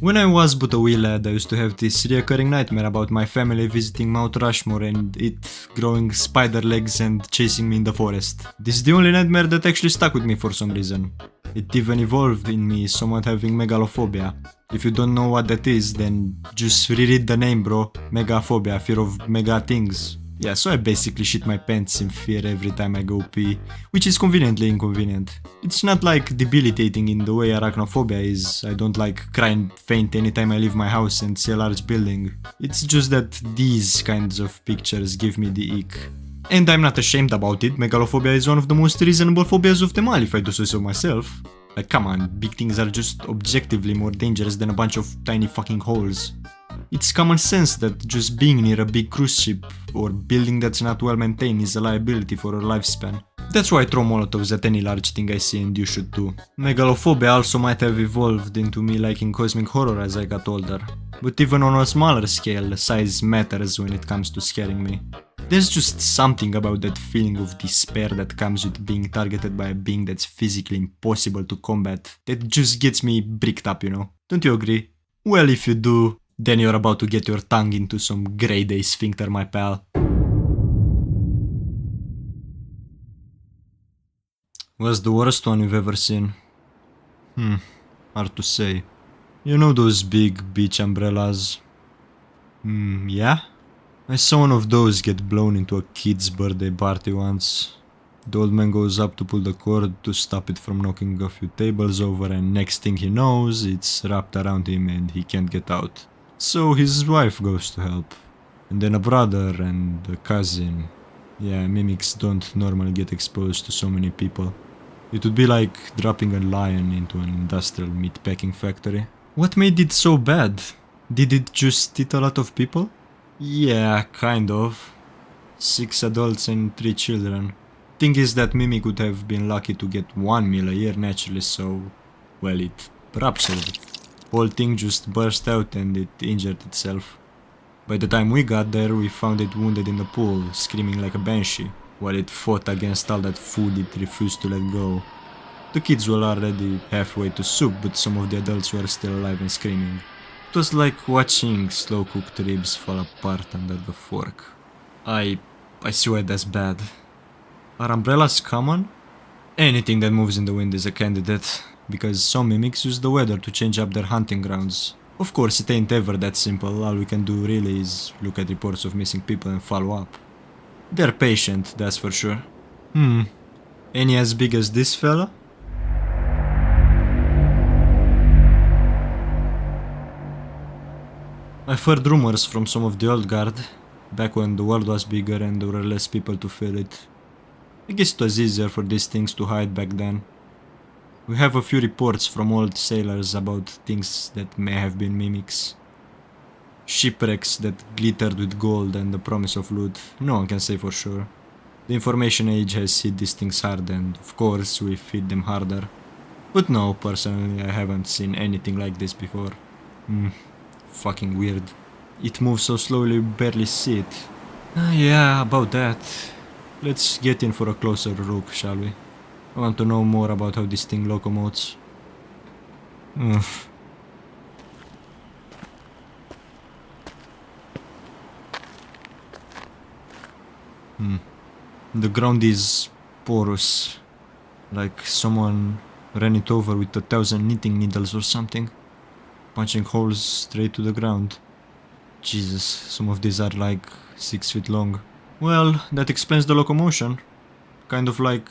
When I was but a wee lad, I used to have this recurring nightmare about my family visiting Mount Rushmore and it growing spider legs and chasing me in the forest. This is the only nightmare that actually stuck with me for some reason. It even evolved in me somewhat having megalophobia. If you don't know what that is, then just reread the name, bro. Megaphobia, fear of mega things. Yeah, so I basically shit my pants in fear every time I go pee, which is conveniently inconvenient. It's not like debilitating in the way arachnophobia is. I don't like cry and faint anytime I leave my house and see a large building. It's just that these kinds of pictures give me the ick. And I'm not ashamed about it. Megalophobia is one of the most reasonable phobias of them all, if I do say so myself. Like, come on, big things are just objectively more dangerous than a bunch of tiny fucking holes. It's common sense that just being near a big cruise ship or building that's not well maintained is a liability for our lifespan. That's why I throw molotovs at any large thing I see, and you should too. Megalophobia also might have evolved into me liking cosmic horror as I got older. But even on a smaller scale, size matters when it comes to scaring me. There's just something about that feeling of despair that comes with being targeted by a being that's physically impossible to combat that just gets me bricked up, you know? Don't you agree? Well, if you do, then you're about to get your tongue into some grade A sphincter, my pal. What's the worst one you've ever seen? Hard to say. You know those big beach umbrellas? Yeah? I saw one of those get blown into a kid's birthday party once. The old man goes up to pull the cord to stop it from knocking a few tables over, and next thing he knows, it's wrapped around him and he can't get out. So his wife goes to help. And then a brother and a cousin. Yeah, mimics don't normally get exposed to so many people. It would be like dropping a lion into an industrial meatpacking factory. What made it so bad? Did it just eat a lot of people? Yeah, kind of. 6 adults and 3 children. Thing is that Mimic would have been lucky to get 1 meal a year naturally, so... well, it ruptured. Whole thing just burst out and it injured itself. By the time we got there, we found it wounded in the pool, screaming like a banshee, while it fought against all that food it refused to let go. The kids were already halfway to soup, but some of the adults were still alive and screaming. It was like watching slow-cooked ribs fall apart under the fork. I see why that's bad. Are umbrellas common? Anything that moves in the wind is a candidate, because some mimics use the weather to change up their hunting grounds. Of course, it ain't ever that simple. All we can do really is look at reports of missing people and follow up. They're patient, that's for sure. Any as big as this fella? I've heard rumors from some of the old guard, back when the world was bigger and there were less people to fill it. I guess it was easier for these things to hide back then. We have a few reports from old sailors about things that may have been mimics. Shipwrecks that glittered with gold and the promise of loot. No one can say for sure. The information age has hit these things hard and, of course, we've hit them harder. But no, personally, I haven't seen anything like this before. Fucking weird. It moves so slowly we barely see it. Yeah, about that. Let's get in for a closer look, shall we? I want to know more about how this thing locomotes. The ground is porous. Like someone ran it over with 1,000 knitting needles or something. Punching holes straight to the ground. Jesus, some of these are like 6 feet long. Well, that explains the locomotion. Kind of like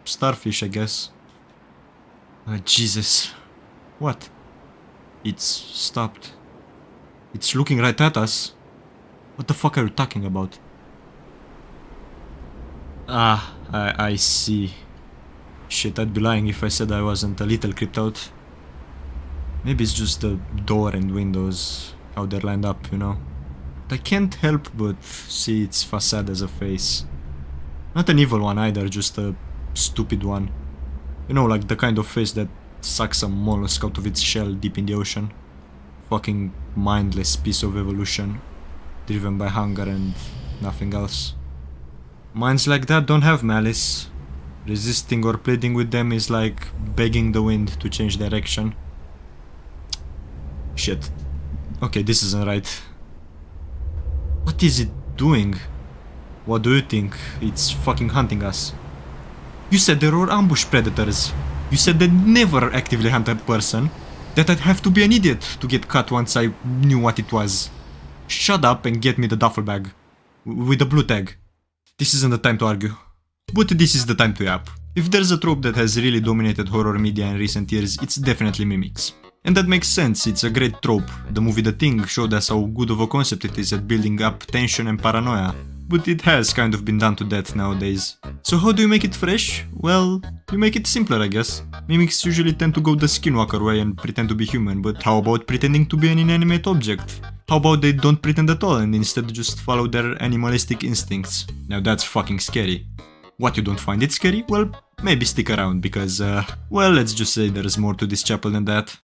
starfish, I guess. Jesus. What? It's stopped. It's looking right at us. What the fuck are you talking about? I see. Shit, I'd be lying if I said I wasn't a little creeped out. Maybe it's just the door and windows, how they're lined up, you know. But I can't help but see its facade as a face. Not an evil one either, just a stupid one. You know, like the kind of face that sucks a mollusk out of its shell deep in the ocean. Fucking mindless piece of evolution, driven by hunger and nothing else. Minds like that don't have malice. Resisting or pleading with them is like begging the wind to change direction. Shit. Okay, this isn't right. What is it doing? What do you think? It's fucking hunting us. You said there were ambush predators. You said they never actively hunt a person. That I'd have to be an idiot to get cut once I knew what it was. Shut up and get me the duffel bag. With the blue tag. This isn't the time to argue. But this is the time to yap. If there's a trope that has really dominated horror media in recent years, it's definitely mimics. And that makes sense, it's a great trope. The movie The Thing showed us how good of a concept it is at building up tension and paranoia. But it has kind of been done to death nowadays. So how do you make it fresh? Well, you make it simpler, I guess. Mimics usually tend to go the skinwalker way and pretend to be human, but how about pretending to be an inanimate object? How about they don't pretend at all and instead just follow their animalistic instincts? Now that's fucking scary. What, you don't find it scary? Well, maybe stick around because, well, let's just say there's more to this chapel than that.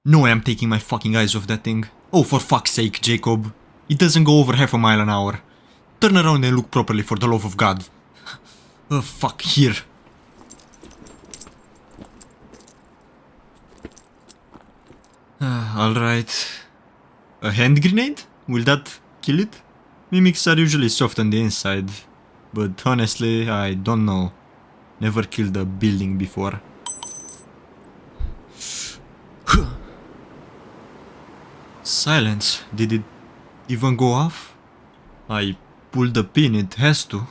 No way I'm taking my fucking eyes off that thing. Oh, for fuck's sake, Jacob. It doesn't go over half a mile an hour. Turn around and look properly, for the love of God. Oh, fuck, here. Alright. A hand grenade? Will that kill it? Mimics are usually soft on the inside. But honestly, I don't know. Never killed a building before. Silence. Did it even go off? I pulled the pin, it has to.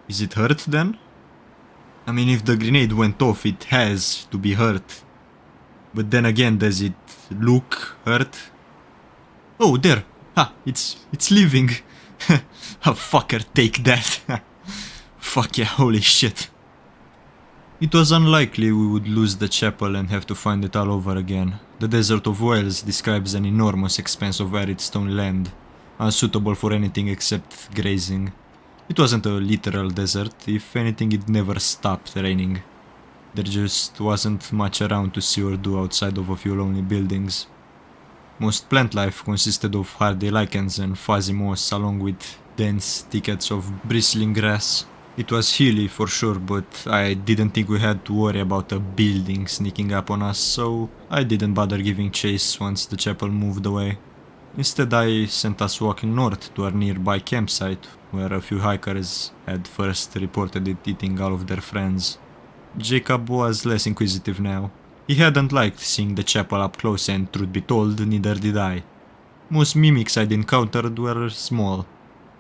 Is it hurt then? I mean, if the grenade went off, it has to be hurt. But then again, does it look hurt? Oh, there! Ha! It's leaving! A fucker, take that! Fuck yeah, holy shit. It was unlikely we would lose the chapel and have to find it all over again. The desert of Wales describes an enormous expanse of arid stony land, unsuitable for anything except grazing. It wasn't a literal desert, if anything it never stopped raining. There just wasn't much around to see or do outside of a few lonely buildings. Most plant life consisted of hardy lichens and fuzzy moss along with dense thickets of bristling grass. It was hilly for sure, but I didn't think we had to worry about a building sneaking up on us, so I didn't bother giving chase once the chapel moved away. Instead, I sent us walking north to our nearby campsite, where a few hikers had first reported it eating all of their friends. Jacob was less inquisitive now. He hadn't liked seeing the chapel up close, and truth be told, neither did I. Most mimics I'd encountered were small.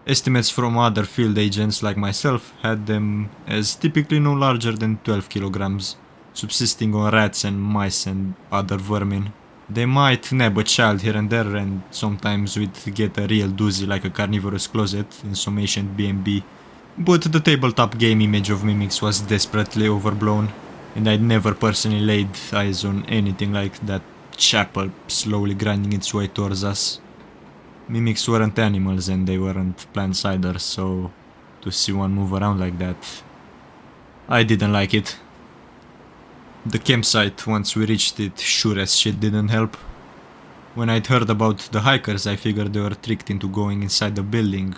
Estimates from other field agents like myself had them as typically no larger than 12 kilograms, subsisting on rats and mice and other vermin. They might nab a child here and there, and sometimes we'd get a real doozy like a carnivorous closet in some ancient B&B. But the tabletop game image of mimics was desperately overblown, and I'd never personally laid eyes on anything like that chapel slowly grinding its way towards us. Mimics weren't animals and they weren't plants either, so to see one move around like that, I didn't like it. The campsite, once we reached it, sure as shit didn't help. When I'd heard about the hikers, I figured they were tricked into going inside the building,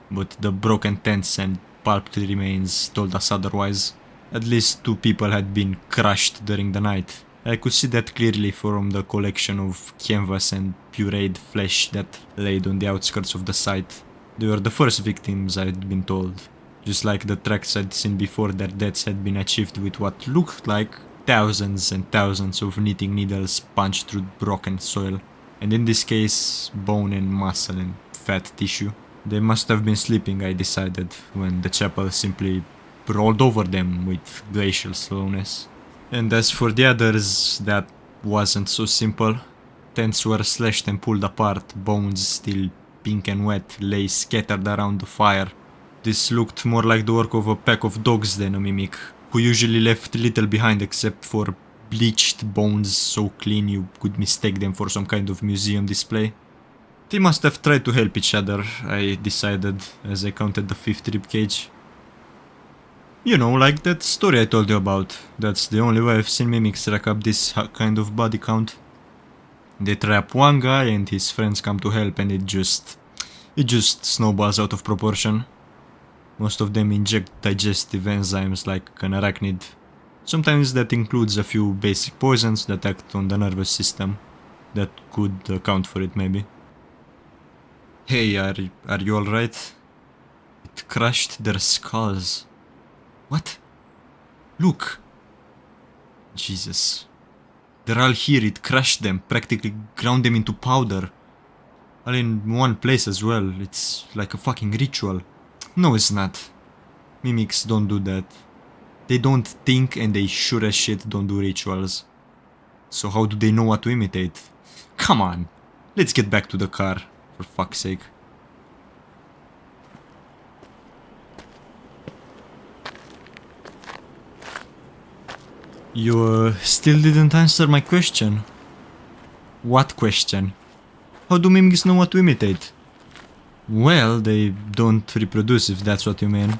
but the broken tents and pulped remains told us otherwise. At least 2 people had been crushed during the night. I could see that clearly from the collection of canvas and pureed flesh that laid on the outskirts of the site. They were the first victims I'd been told. Just like the tracks I'd seen before, their deaths had been achieved with what looked like thousands and thousands of knitting needles punched through broken soil. And in this case, bone and muscle and fat tissue. They must have been sleeping, I decided, when the chapel simply rolled over them with glacial slowness. And as for the others, that wasn't so simple. Tents were slashed and pulled apart, bones still pink and wet lay scattered around the fire. This looked more like the work of a pack of dogs than a mimic, who usually left little behind except for bleached bones so clean you could mistake them for some kind of museum display. They must have tried to help each other, I decided as I counted the 5th ribcage. You know, like that story I told you about. That's the only way I've seen mimics rack up this kind of body count. They trap one guy and his friends come to help and it just snowballs out of proportion. Most of them inject digestive enzymes like an arachnid. Sometimes that includes a few basic poisons that act on the nervous system. That could account for it, maybe. Hey, are you alright? It crushed their skulls. What? Look! Jesus. They're all here, it crushed them, practically ground them into powder. All in one place as well, it's like a fucking ritual. No, it's not. Mimics don't do that. They don't think and they sure as shit don't do rituals. So how do they know what to imitate? Come on, let's get back to the car, for fuck's sake. You still didn't answer my question. What question? How do mimics know what to imitate? Well, they don't reproduce, if that's what you mean.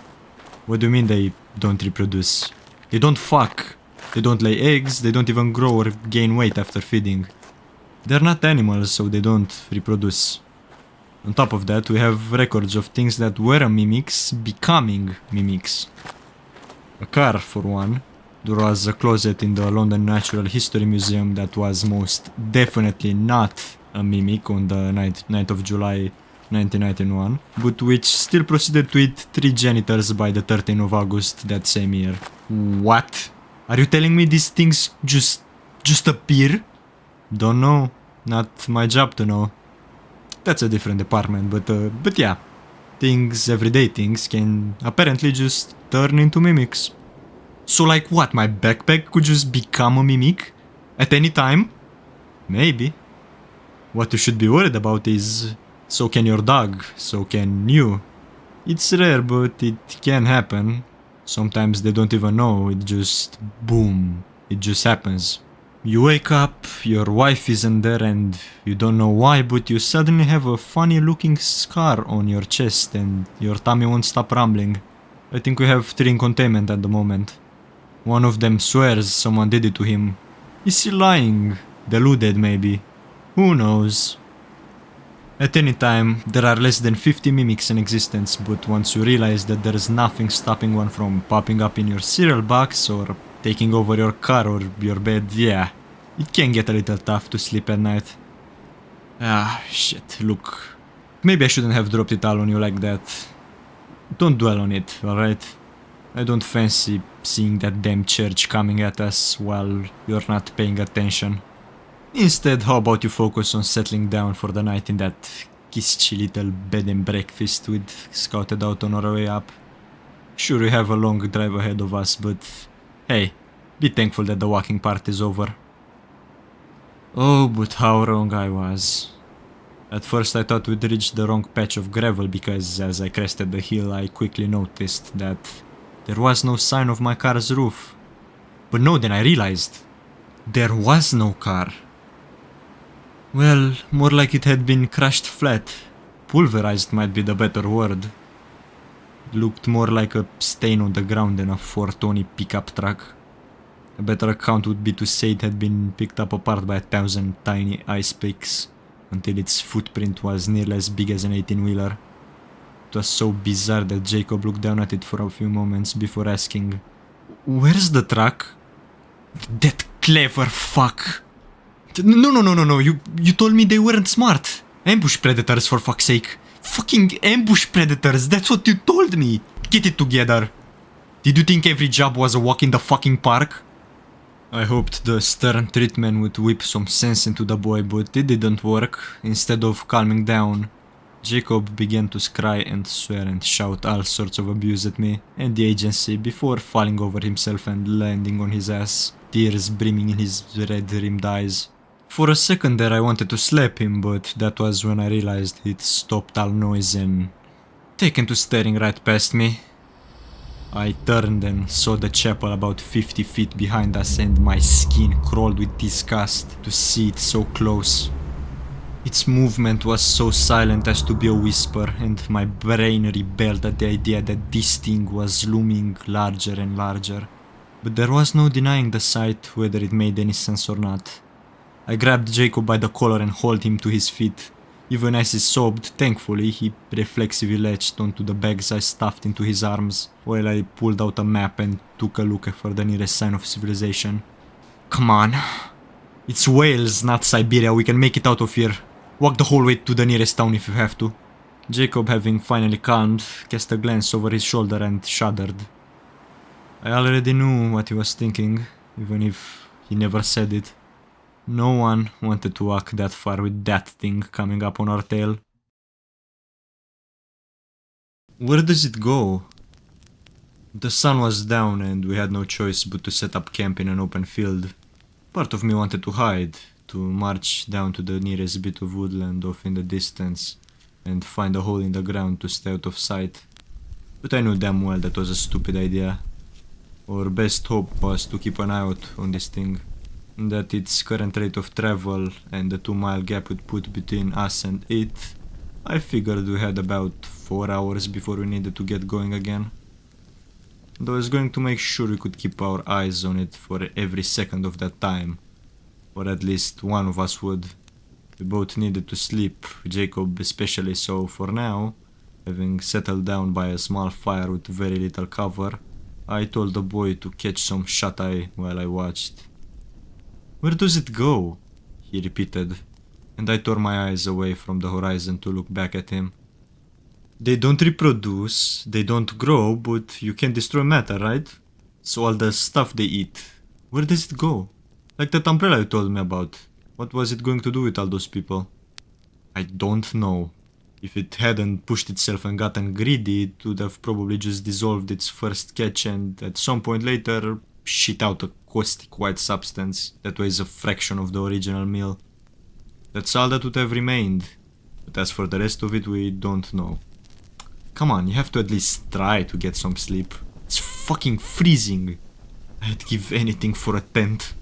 What do you mean they don't reproduce? They don't fuck. They don't lay eggs, they don't even grow or gain weight after feeding. They're not animals, so they don't reproduce. On top of that, we have records of things that were mimics becoming mimics. A car, for one. There was a closet in the London Natural History Museum that was most definitely not a mimic on the 9th of July 1991, but which still proceeded to eat 3 janitors by the 13th of August that same year. What? Are you telling me these things just appear? Don't know. Not my job to know. That's a different department, but yeah. Things, everyday things, can apparently just turn into mimics. So like what, my backpack could just become a mimic? At any time? Maybe. What you should be worried about is, so can your dog, so can you. It's rare, but it can happen. Sometimes they don't even know, it just boom, it just happens. You wake up, your wife isn't there and you don't know why, but you suddenly have a funny looking scar on your chest and your tummy won't stop rumbling. I think we have 3 in containment at the moment. One of them swears someone did it to him. Is he lying? Deluded maybe? Who knows? At any time, there are less than 50 mimics in existence, but once you realize that there is nothing stopping one from popping up in your cereal box or taking over your car or your bed, yeah, it can get a little tough to sleep at night. Ah, shit, look. Maybe I shouldn't have dropped it all on you like that. Don't dwell on it, alright? I don't fancy seeing that damn church coming at us while you're not paying attention. Instead, how about you focus on settling down for the night in that kissy little bed and breakfast we'd scouted out on our way up. Sure, we have a long drive ahead of us, but hey, be thankful that the walking part is over. Oh, but how wrong I was. At first I thought we'd reached the wrong patch of gravel because as I crested the hill I quickly noticed that there was no sign of my car's roof. But no, then I realized there was no car. Well, more like it had been crushed flat. Pulverized might be the better word. It looked more like a stain on the ground than a 420 pickup truck. A better account would be to say it had been picked up apart by 1,000 tiny ice picks until its footprint was nearly as big as an 18-wheeler. It was so bizarre that Jacob looked down at it for a few moments before asking, "Where's the truck?" That clever fuck! No, you told me they weren't smart! Ambush predators, for fuck's sake! Fucking ambush predators, that's what you told me! Get it together! Did you think every job was a walk in the fucking park? I hoped the stern treatment would whip some sense into the boy, but it didn't work. Instead of calming down, Jacob began to scry and swear and shout all sorts of abuse at me and the agency before falling over himself and landing on his ass, tears brimming in his red-rimmed eyes. For a second there I wanted to slap him, but that was when I realized he'd stopped all noise and taken to staring right past me. I turned and saw the chapel about 50 feet behind us and my skin crawled with disgust to see it so close. Its movement was so silent as to be a whisper, and my brain rebelled at the idea that this thing was looming larger and larger. But there was no denying the sight, whether it made any sense or not. I grabbed Jacob by the collar and hauled him to his feet. Even as he sobbed, thankfully, he reflexively latched onto the bags I stuffed into his arms, while I pulled out a map and took a look for the nearest sign of civilization. Come on. It's Wales, not Siberia. We can make it out of here. Walk the whole way to the nearest town if you have to. Jacob, having finally calmed, cast a glance over his shoulder and shuddered. I already knew what he was thinking, even if he never said it. No one wanted to walk that far with that thing coming up on our tail. Where does it go? The sun was down and we had no choice but to set up camp in an open field. Part of me wanted to hide, to march down to the nearest bit of woodland off in the distance and find a hole in the ground to stay out of sight. But I knew damn well that was a stupid idea. Our best hope was to keep an eye out on this thing, that its current rate of travel and the 2-mile gap would put between us and it. I figured we had about 4 hours before we needed to get going again. And I was going to make sure we could keep our eyes on it for every second of that time. Or at least one of us would. We both needed to sleep, Jacob especially, so for now, having settled down by a small fire with very little cover, I told the boy to catch some shut-eye while I watched. "Where does it go?" he repeated, and I tore my eyes away from the horizon to look back at him. "They don't reproduce, they don't grow, but you can destroy matter, right? So all the stuff they eat, where does it go? Like that umbrella you told me about. What was it going to do with all those people?" "I don't know. If it hadn't pushed itself and gotten greedy, it would have probably just dissolved its first catch and at some point later shit out a caustic white substance that weighs a fraction of the original meal. That's all that would have remained. But as for the rest of it, we don't know. Come on, you have to at least try to get some sleep. It's fucking freezing. I'd give anything for a tent."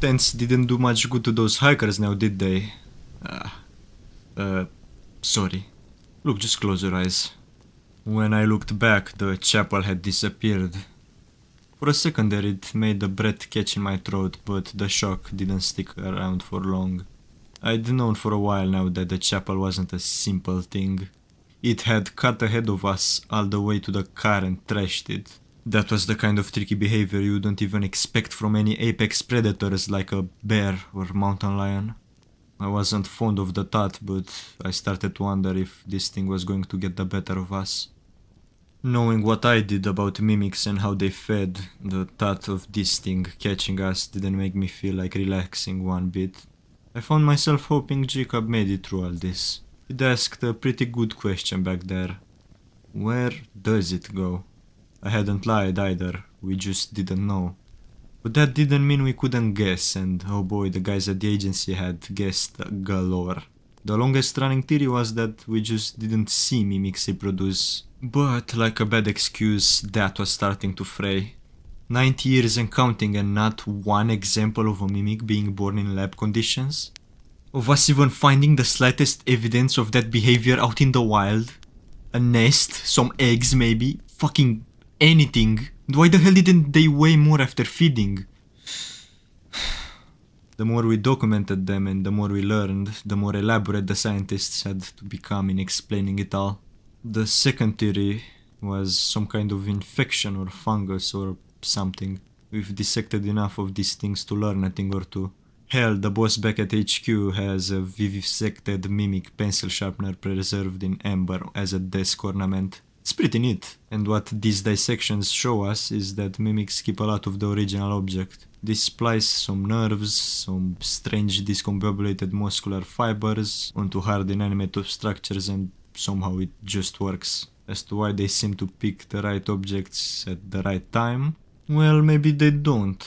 Tents didn't do much good to those hikers now, did they? Sorry. Look, just close your eyes. When I looked back, the chapel had disappeared. For a second there it made a breath catch in my throat, but the shock didn't stick around for long. I'd known for a while now that the chapel wasn't a simple thing. It had cut ahead of us all the way to the car and trashed it. That was the kind of tricky behavior you don't even expect from any apex predators like a bear or mountain lion. I wasn't fond of the thought, but I started to wonder if this thing was going to get the better of us. Knowing what I did about mimics and how they fed, the thought of this thing catching us didn't make me feel like relaxing one bit. I found myself hoping Jacob made it through all this. He'd asked a pretty good question back there. Where does it go? I hadn't lied either, we just didn't know. But that didn't mean we couldn't guess, and oh boy, the guys at the agency had guessed galore. The longest running theory was that we just didn't see mimics reproduce. But, like a bad excuse, that was starting to fray. 90 years and counting and not one example of a mimic being born in lab conditions? Of us even finding the slightest evidence of that behavior out in the wild? A nest? Some eggs maybe? Fucking anything. Why the hell didn't they weigh more after feeding? The more we documented them and the more we learned, the more elaborate the scientists had to become in explaining it all. The second theory was some kind of infection or fungus or something. We've dissected enough of these things to learn a thing or two. Hell, the boss back at HQ has a vivisected mimic pencil sharpener preserved in amber as a desk ornament. It's pretty neat, and what these dissections show us is that mimics keep a lot of the original object. They splice some nerves, some strange discombobulated muscular fibers onto hard inanimate structures, and somehow it just works. As to why they seem to pick the right objects at the right time, well, maybe they don't.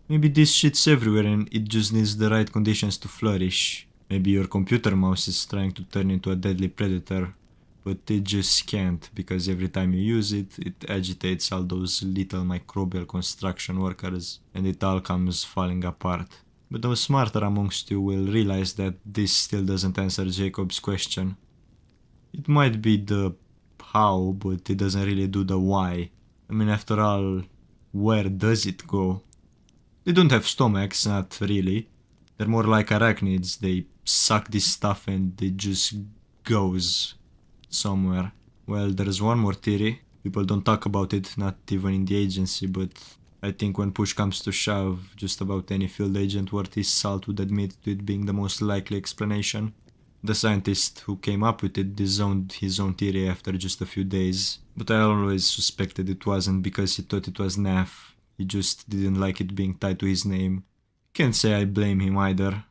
Maybe this shit's everywhere and it just needs the right conditions to flourish. Maybe your computer mouse is trying to turn into a deadly predator, but it just can't, because every time you use it, it agitates all those little microbial construction workers, and it all comes falling apart. But those smarter amongst you will realize that this still doesn't answer Jacob's question. It might be the how, but it doesn't really do the why. I mean, after all, where does it go? They don't have stomachs, not really. They're more like arachnids, they suck this stuff and it just goes somewhere. Well, there's one more theory. People don't talk about it, not even in the agency, but I think when push comes to shove, just about any field agent worth his salt would admit to it being the most likely explanation. The scientist who came up with it disowned his own theory after just a few days, but I always suspected it wasn't because he thought it was naff. He just didn't like it being tied to his name. Can't say I blame him either.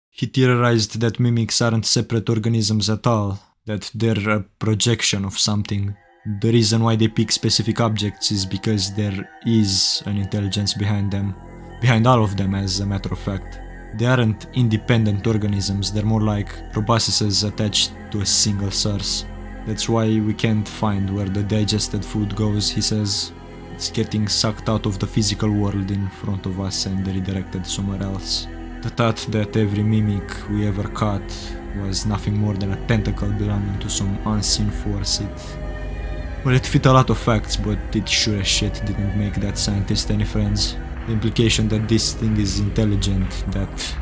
He theorized that mimics aren't separate organisms at all, that they're a projection of something. The reason why they pick specific objects is because there is an intelligence behind them. Behind all of them, as a matter of fact. They aren't independent organisms, they're more like proboscises attached to a single source. That's why we can't find where the digested food goes, he says. It's getting sucked out of the physical world in front of us and redirected somewhere else. The thought that every mimic we ever caught was nothing more than a tentacle belonging to some unseen force, it fit a lot of facts, but it sure as shit didn't make that scientist any friends. The implication that this thing is intelligent, that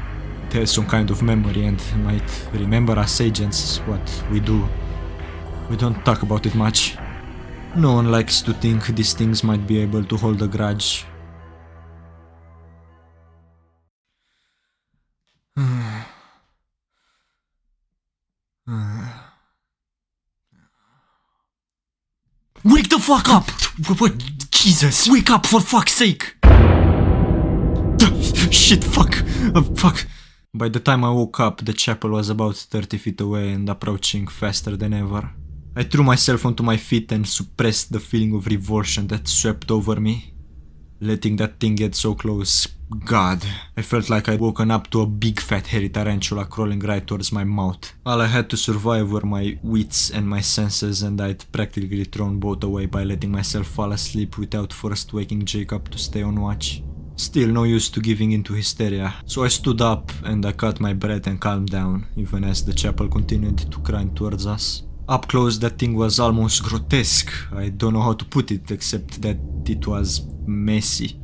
it has some kind of memory and might remember us agents, what we do. We don't talk about it much. No one likes to think these things might be able to hold a grudge. Wake the fuck up! What? Jesus! Wake up for fuck's sake! Shit, fuck! Fuck! By the time I woke up, the chapel was about 30 feet away and approaching faster than ever. I threw myself onto my feet and suppressed the feeling of revulsion that swept over me. Letting that thing get so close, God, I felt like I'd woken up to a big fat hairy tarantula crawling right towards my mouth. All I had to survive were my wits and my senses, and I'd practically thrown both away by letting myself fall asleep without first waking Jacob to stay on watch. Still no use to giving into hysteria, so I stood up and I caught my breath and calmed down, even as the chapel continued to grind towards us. Up close, that thing was almost grotesque. I don't know how to put it, except that it was messy.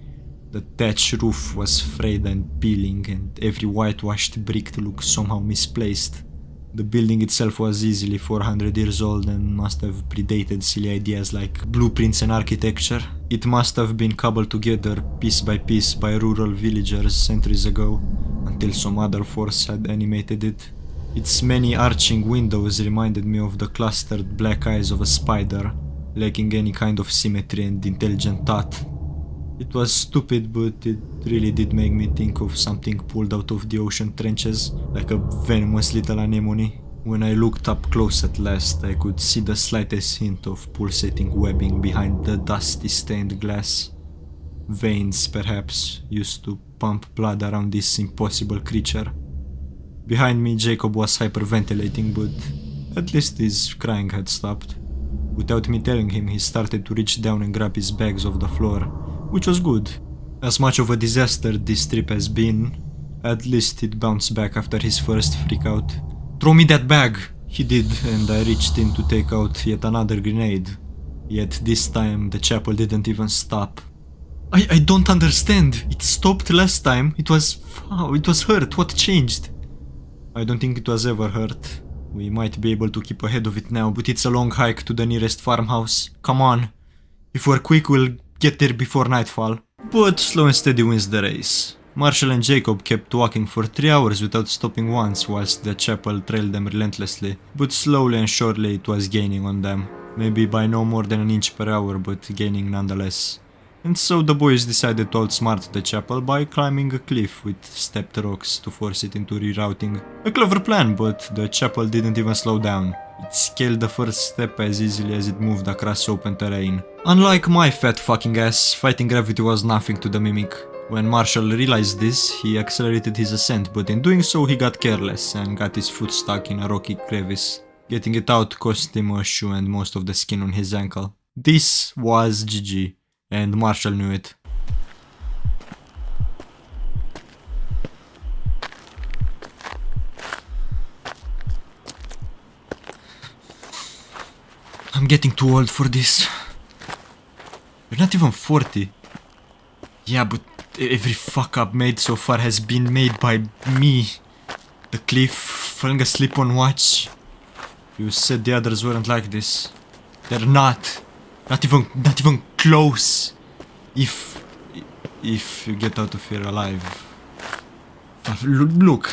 The thatch roof was frayed and peeling, and every whitewashed brick looked somehow misplaced. The building itself was easily 400 years old and must have predated silly ideas like blueprints and architecture. It must have been cobbled together piece by piece by rural villagers centuries ago, until some other force had animated it. Its many arching windows reminded me of the clustered black eyes of a spider, lacking any kind of symmetry and intelligent thought. It was stupid, but it really did make me think of something pulled out of the ocean trenches, like a venomous little anemone. When I looked up close at last, I could see the slightest hint of pulsating webbing behind the dusty stained glass. Veins, perhaps, used to pump blood around this impossible creature. Behind me, Jacob was hyperventilating, but at least his crying had stopped. Without me telling him, he started to reach down and grab his bags off the floor, which was good. As much of a disaster this trip has been, at least it bounced back after his first freakout. "Throw me that bag!" He did, and I reached in to take out yet another grenade. Yet this time, the chapel didn't even stop. I don't understand. It stopped last time. It was hurt. What changed? I don't think it was ever hurt. We might be able to keep ahead of it now, but it's a long hike to the nearest farmhouse. Come on. If we're quick, we'll get there before nightfall. But slow and steady wins the race. Marshall and Jacob kept walking for 3 hours without stopping once, whilst the chapel trailed them relentlessly. But slowly and surely it was gaining on them. Maybe by no more than an inch per hour, but gaining nonetheless. And so the boys decided to outsmart the chapel by climbing a cliff with stepped rocks to force it into rerouting. A clever plan, but the chapel didn't even slow down. It scaled the first step as easily as it moved across open terrain. Unlike my fat fucking ass, fighting gravity was nothing to the mimic. When Marshall realized this, he accelerated his ascent, but in doing so he got careless and got his foot stuck in a rocky crevice. Getting it out cost him a shoe and most of the skin on his ankle. This was GG. And Marshall knew it. I'm getting too old for this. You're not even 40. Yeah, but every fuck up made so far has been made by me. The cliff, falling asleep on watch. You said the others weren't like this. They're not. Not even close. If you get out of here alive. Look,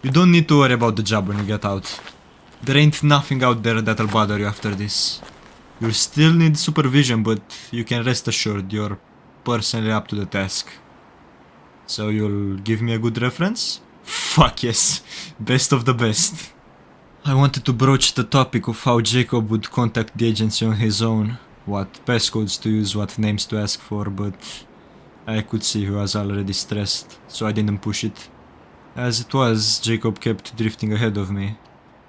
you don't need to worry about the job when you get out. There ain't nothing out there that'll bother you after this. You'll still need supervision, but you can rest assured you're personally up to the task. So you'll give me a good reference? Fuck yes, best of the best. I wanted to broach the topic of how Jacob would contact the agency on his own, what passcodes to use, what names to ask for, but I could see he was already stressed, so I didn't push it. As it was, Jacob kept drifting ahead of me.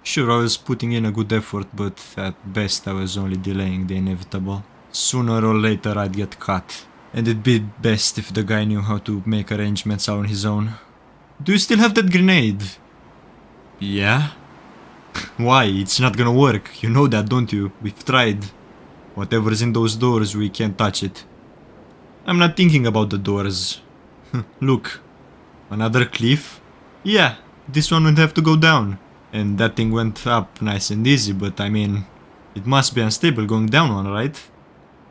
Sure, I was putting in a good effort, but at best I was only delaying the inevitable. Sooner or later I'd get caught, and it'd be best if the guy knew how to make arrangements on his own. Do you still have that grenade? Yeah? Why? It's not gonna work. You know that, don't you? We've tried. Whatever's in those doors, we can't touch it. I'm not thinking about the doors. Look. Another cliff? Yeah, this one would have to go down. And that thing went up nice and easy, but I mean, it must be unstable going down one, right?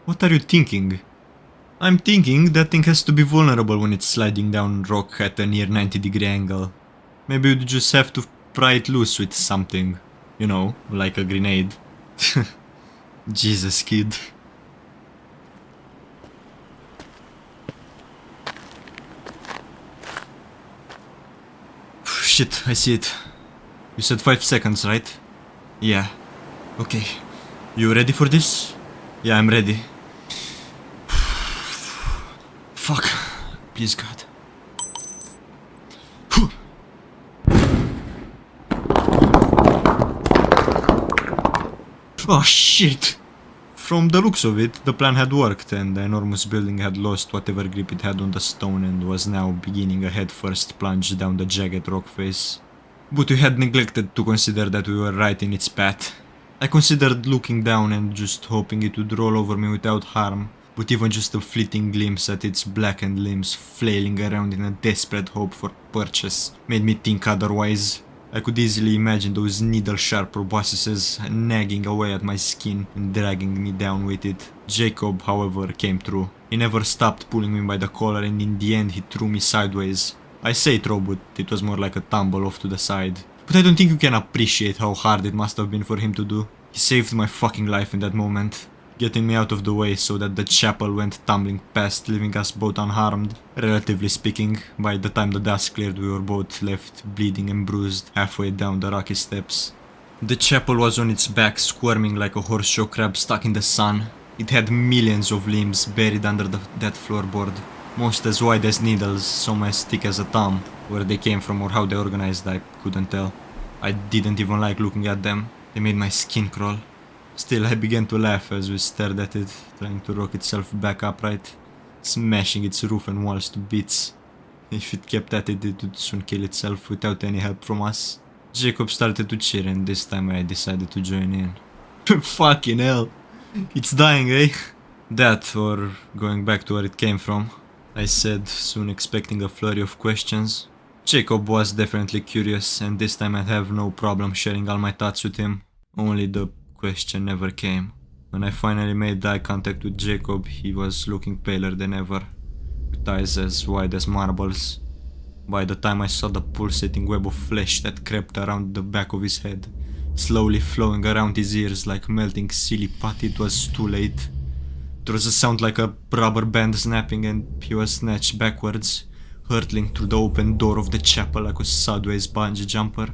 What are you thinking? I'm thinking that thing has to be vulnerable when it's sliding down rock at a near 90-degree angle. Maybe you'd just have to pry it loose with something. You know, like a grenade. Jesus, kid. Shit, I see it. You said 5 seconds, right? Yeah. Okay. You ready for this? Yeah, I'm ready. Fuck. Please, God. Oh, shit! From the looks of it, the plan had worked and the enormous building had lost whatever grip it had on the stone and was now beginning a head-first plunge down the jagged rock face. But we had neglected to consider that we were right in its path. I considered looking down and just hoping it would roll over me without harm, but even just a fleeting glimpse at its blackened limbs flailing around in a desperate hope for purchase made me think otherwise. I could easily imagine those needle-sharp proboscises nagging away at my skin and dragging me down with it. Jacob, however, came through. He never stopped pulling me by the collar and in the end he threw me sideways. I say throw, but it was more like a tumble off to the side. But I don't think you can appreciate how hard it must have been for him to do. He saved my fucking life in that moment, getting me out of the way so that the chapel went tumbling past, leaving us both unharmed. Relatively speaking, by the time the dust cleared we were both left bleeding and bruised halfway down the rocky steps. The chapel was on its back, squirming like a horseshoe crab stuck in the sun. It had millions of limbs buried under that floorboard, most as wide as needles, some as thick as a thumb. Where they came from or how they organized, I couldn't tell. I didn't even like looking at them. They made my skin crawl. Still, I began to laugh as we stared at it, trying to rock itself back upright, smashing its roof and walls to bits. If it kept at it, it would soon kill itself without any help from us. Jacob started to cheer and this time I decided to join in. Fucking hell. It's dying, eh? That, or going back to where it came from, I said, soon expecting a flurry of questions. Jacob was definitely curious, and this time I'd have no problem sharing all my thoughts with him. Only the question never came. When I finally made eye contact with Jacob, he was looking paler than ever, with eyes as wide as marbles. By the time I saw the pulsating web of flesh that crept around the back of his head, slowly flowing around his ears like melting silly putty, it was too late. There was a sound like a rubber band snapping and he was snatched backwards, hurtling through the open door of the chapel like a sideways bungee jumper.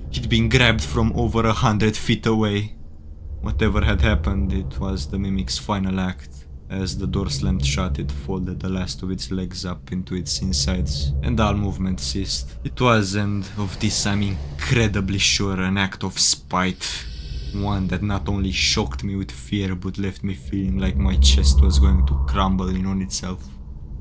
He'd been grabbed from over 100 feet away. Whatever had happened, it was the mimic's final act. As the door slammed shut, it folded the last of its legs up into its insides, and all movement ceased. It was, and of this I'm incredibly sure, an act of spite. One that not only shocked me with fear, but left me feeling like my chest was going to crumble in on itself.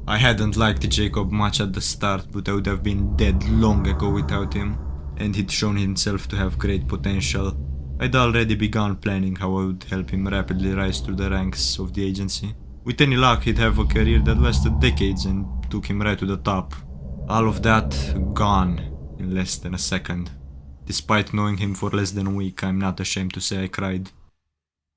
I hadn't liked Jacob much at the start, but I would have been dead long ago without him, and he'd shown himself to have great potential. I'd already begun planning how I would help him rapidly rise through the ranks of the agency. With any luck, he'd have a career that lasted decades and took him right to the top. All of that gone, in less than a second. Despite knowing him for less than a week, I'm not ashamed to say I cried.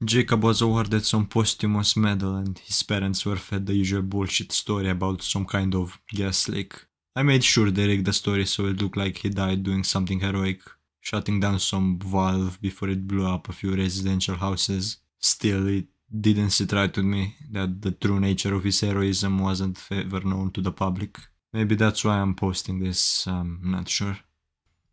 Jacob was awarded some posthumous medal and his parents were fed the usual bullshit story about some kind of gas leak. I made sure they rigged the story so it looked like he died doing something heroic, shutting down some valve before it blew up a few residential houses. Still, it didn't sit right with me that the true nature of his heroism wasn't ever known to the public. Maybe that's why I'm posting this, I'm not sure.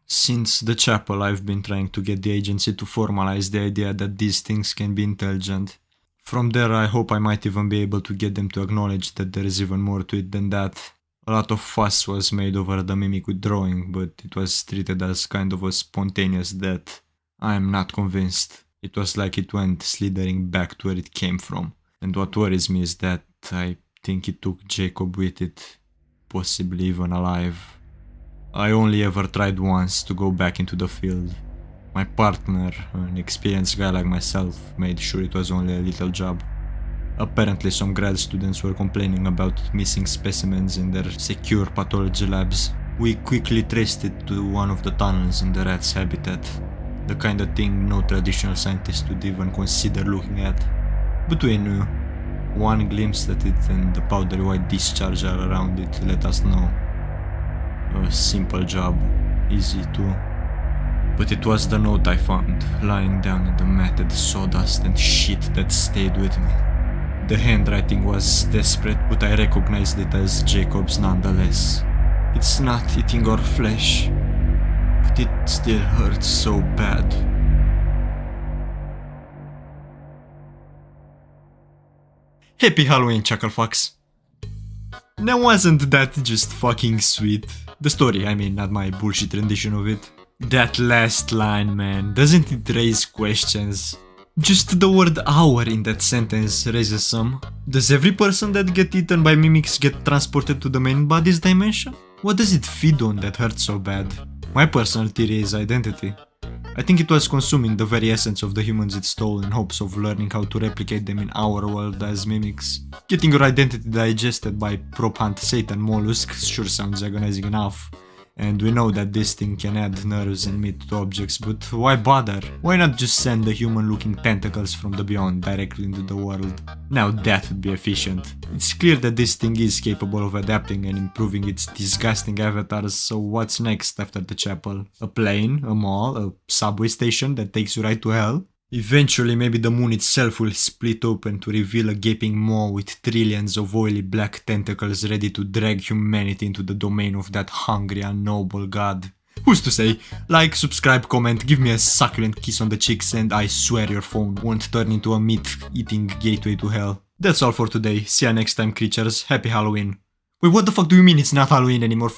Since the chapel, I've been trying to get the agency to formalize the idea that these things can be intelligent. From there, I hope I might even be able to get them to acknowledge that there is even more to it than that. A lot of fuss was made over the mimic withdrawing, but it was treated as kind of a spontaneous death. I am not convinced. It was like it went slithering back to where it came from. And what worries me is that I think it took Jacob with it, possibly even alive. I only ever tried once to go back into the field. My partner, an experienced guy like myself, made sure it was only a little job. Apparently some grad students were complaining about missing specimens in their secure pathology labs. We quickly traced it to one of the tunnels in the rat's habitat, the kind of thing no traditional scientist would even consider looking at. But we knew. One glimpse at it and the powdery white discharge all around it let us know. A simple job, easy too. But it was the note I found, lying down in the matted sawdust and shit that stayed with me. The handwriting was desperate, but I recognized it as Jacob's nonetheless. It's not eating our flesh, but it still hurts so bad. Happy Halloween, Chucklefox! Now wasn't that just fucking sweet? The story, I mean, not my bullshit rendition of it. That last line, man, doesn't it raise questions? Just the word hour in that sentence raises some. Does every person that get eaten by mimics get transported to the main body's dimension? What does it feed on that hurts so bad? My personal theory is identity. I think it was consuming the very essence of the humans it stole in hopes of learning how to replicate them in our world as mimics. Getting your identity digested by prop hunt Satan mollusks sure sounds agonizing enough. And we know that this thing can add nerves and meat to objects, but why bother? Why not just send the human-looking tentacles from the beyond directly into the world? Now that would be efficient. It's clear that this thing is capable of adapting and improving its disgusting avatars, so what's next after the chapel? A plane? A mall? A subway station that takes you right to hell? Eventually, maybe the moon itself will split open to reveal a gaping maw with trillions of oily black tentacles ready to drag humanity into the domain of that hungry, unknowable god. Who's to say? Like, subscribe, comment, give me a succulent kiss on the cheeks, and I swear your phone won't turn into a meat-eating gateway to hell. That's all for today. See ya next time, creatures. Happy Halloween. Wait, what the fuck do you mean it's not Halloween anymore?